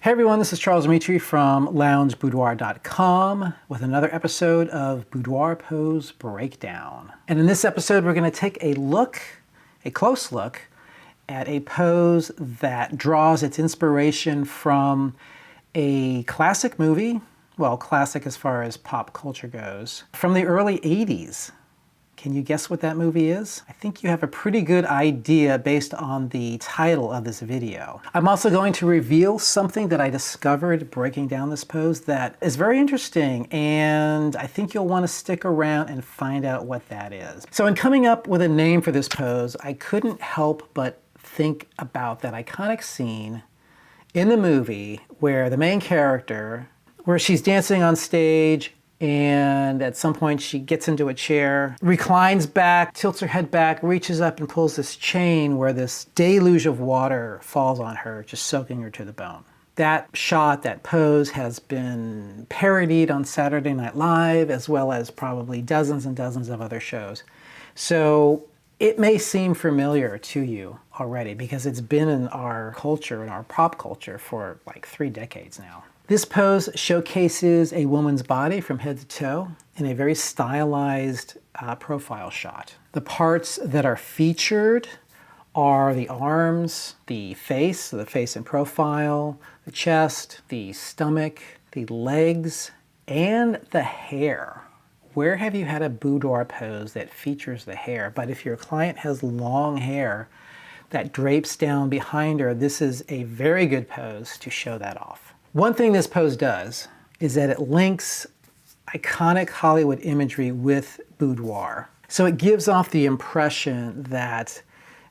Hey everyone, this is Charles Dimitri from loungeboudoir.com with another episode of Boudoir Pose Breakdown. And in this episode, we're going to take a close look, at a pose that draws its inspiration from a classic movie, well, classic as far as pop culture goes, from the early 80s. Can you guess what that movie is? I think you have a pretty good idea based on the title of this video. I'm also going to reveal something that I discovered breaking down this pose that is very interesting, and I think you'll want to stick around and find out what that is. So in coming up with a name for this pose, I couldn't help but think about that iconic scene in the movie where the main character, where she's dancing on stage, and at some point she gets into a chair, reclines back, tilts her head back, reaches up and pulls this chain where this deluge of water falls on her, just soaking her to the bone. That shot, that pose, has been parodied on Saturday Night Live, as well as probably dozens and dozens of other shows. So it may seem familiar to you already because it's been in our culture, in our pop culture, for like 3 decades now. This pose showcases a woman's body from head to toe in a very stylized profile shot. The parts that are featured are the arms, the face, so the face in profile, the chest, the stomach, the legs, and the hair. Where have you had a boudoir pose that features the hair? But if your client has long hair that drapes down behind her, this is a very good pose to show that off. One thing this pose does is that it links iconic Hollywood imagery with boudoir. So it gives off the impression that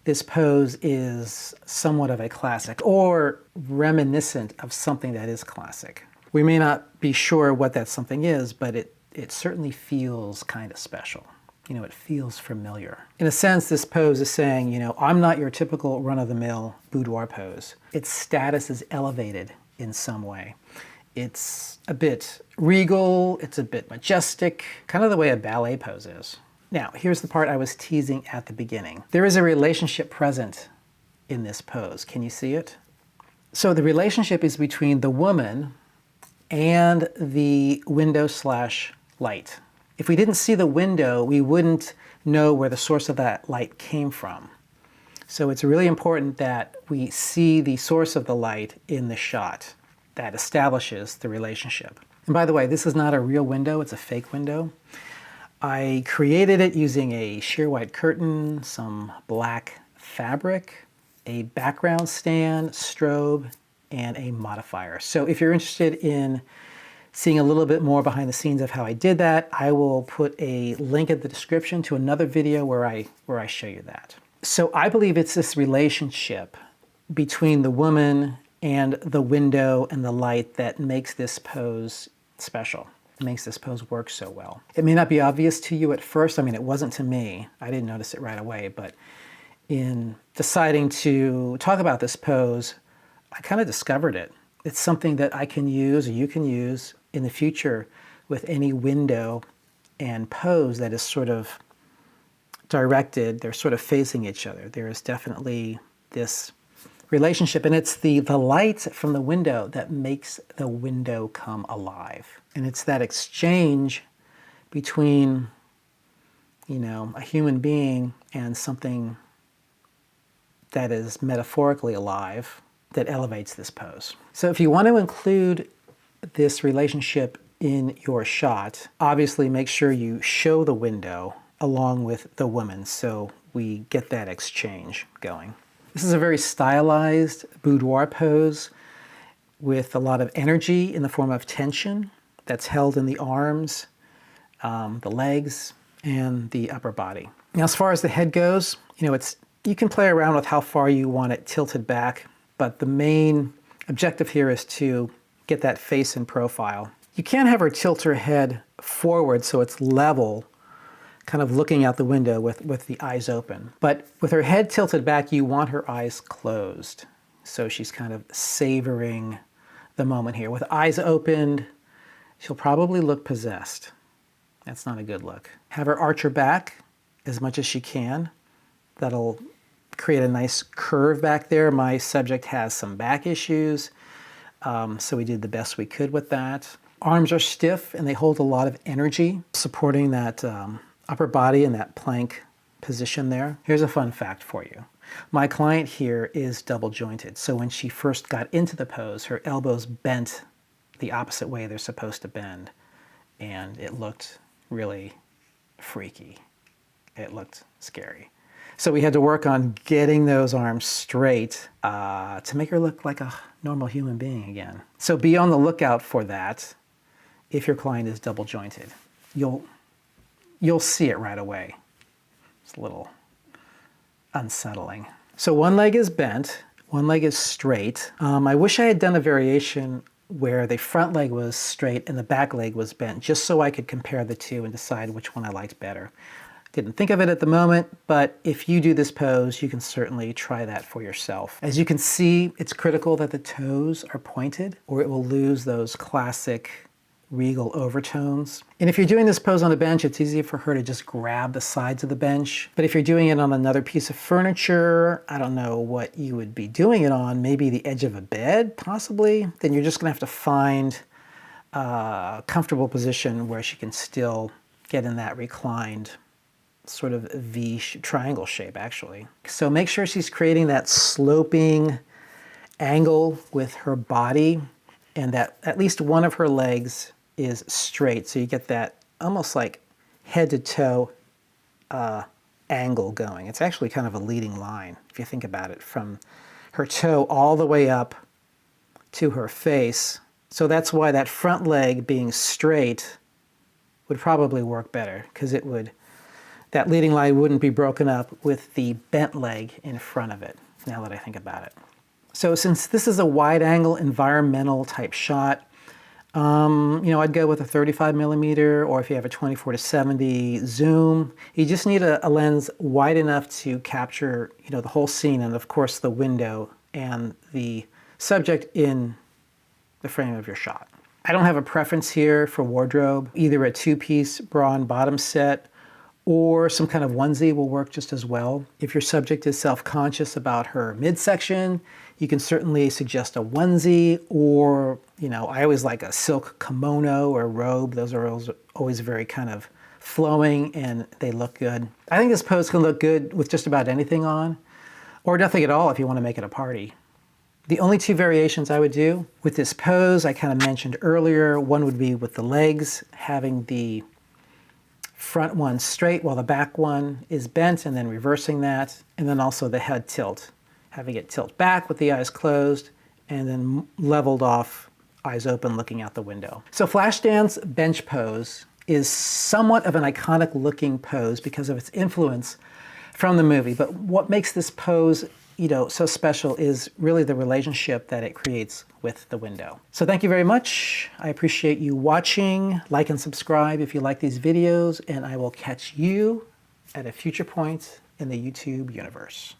this pose is somewhat of a classic or reminiscent of something that is classic. We may not be sure what that something is, but it certainly feels kind of special. It feels familiar. In a sense, this pose is saying, I'm not your typical run-of-the-mill boudoir pose. Its status is elevated in some way. It's a bit regal, it's a bit majestic, kind of the way a ballet pose is. Now, here's the part I was teasing at the beginning. There is a relationship present in this pose. Can you see it? So the relationship is between the woman and the window/light. If we didn't see the window, we wouldn't know where the source of that light came from. So it's really important that we see the source of the light in the shot. That establishes the relationship. And by the way, this is not a real window, it's a fake window. I created it using a sheer white curtain, some black fabric, a background stand, strobe, and a modifier. So if you're interested in seeing a little bit more behind the scenes of how I did that, I will put a link in the description to another video where I show you that. So I believe it's this relationship between the woman and the window and the light that makes this pose special. It makes this pose work so well. It may not be obvious to you at first. I mean, it wasn't to me. I didn't notice it right away, but in deciding to talk about this pose, I kind of discovered it. It's something that I can use, or you can use in the future with any window and pose that is sort of directed, they're sort of facing each other. There is definitely this relationship, and it's the light from the window that makes the window come alive. And it's that exchange between, a human being and something that is metaphorically alive that elevates this pose. So if you want to include this relationship in your shot, obviously make sure you show the window along with the woman so we get that exchange going. This is a very stylized boudoir pose with a lot of energy in the form of tension that's held in the arms, the legs, and the upper body. Now, as far as the head goes, you can play around with how far you want it tilted back, but the main objective here is to get that face in profile. You can have her tilt her head forward so it's level, kind of looking out the window with the eyes open. But with her head tilted back, you want her eyes closed. So she's kind of savoring the moment here. With eyes opened, she'll probably look possessed. That's not a good look. Have her arch her back as much as she can. That'll create a nice curve back there. My subject has some back issues. So we did the best we could with that. Arms are stiff and they hold a lot of energy, supporting that upper body in that plank position there. Here's a fun fact for you. My client here is double jointed. So when she first got into the pose, her elbows bent the opposite way they're supposed to bend. And it looked really freaky. It looked scary. So we had to work on getting those arms straight to make her look like a normal human being again. So be on the lookout for that if your client is double jointed. You'll see it right away. It's a little unsettling. So one leg is bent, one leg is straight. I wish I had done a variation where the front leg was straight and the back leg was bent, just so I could compare the two and decide which one I liked better. Didn't think of it at the moment, but if you do this pose, you can certainly try that for yourself. As you can see, it's critical that the toes are pointed or it will lose those classic regal overtones. And if you're doing this pose on a bench, it's easy for her to just grab the sides of the bench. But if you're doing it on another piece of furniture, I don't know what you would be doing it on, maybe the edge of a bed, possibly, then you're just gonna have to find a comfortable position where she can still get in that reclined sort of triangle shape, actually. So make sure she's creating that sloping angle with her body and that at least one of her legs is straight. So you get that almost like head to toe angle going. It's actually kind of a leading line, if you think about it, from her toe all the way up to her face. So that's why that front leg being straight would probably work better, because that leading line wouldn't be broken up with the bent leg in front of it, now that I think about it. So since this is a wide angle environmental type shot, I'd go with a 35 millimeter, or if you have a 24-70 zoom, you just need a lens wide enough to capture, the whole scene and of course the window and the subject in the frame of your shot. I don't have a preference here for wardrobe. Either a two-piece bra and bottom set or some kind of onesie will work just as well. If your subject is self-conscious about her midsection, you can certainly suggest a onesie, or, I always like a silk kimono or robe. Those are always very kind of flowing and they look good. I think this pose can look good with just about anything on, or nothing at all if you want to make it a party. The only two variations I would do with this pose, I kind of mentioned earlier, one would be with the legs, having the front one straight while the back one is bent, and then reversing that, and then also the head tilt, having it tilt back with the eyes closed and then leveled off, eyes open, looking out the window. So Flashdance bench pose is somewhat of an iconic looking pose because of its influence from the movie, but what makes this pose so special is really the relationship that it creates with the window. So thank you very much. I appreciate you watching. Like and subscribe if you like these videos, and I will catch you at a future point in the YouTube universe.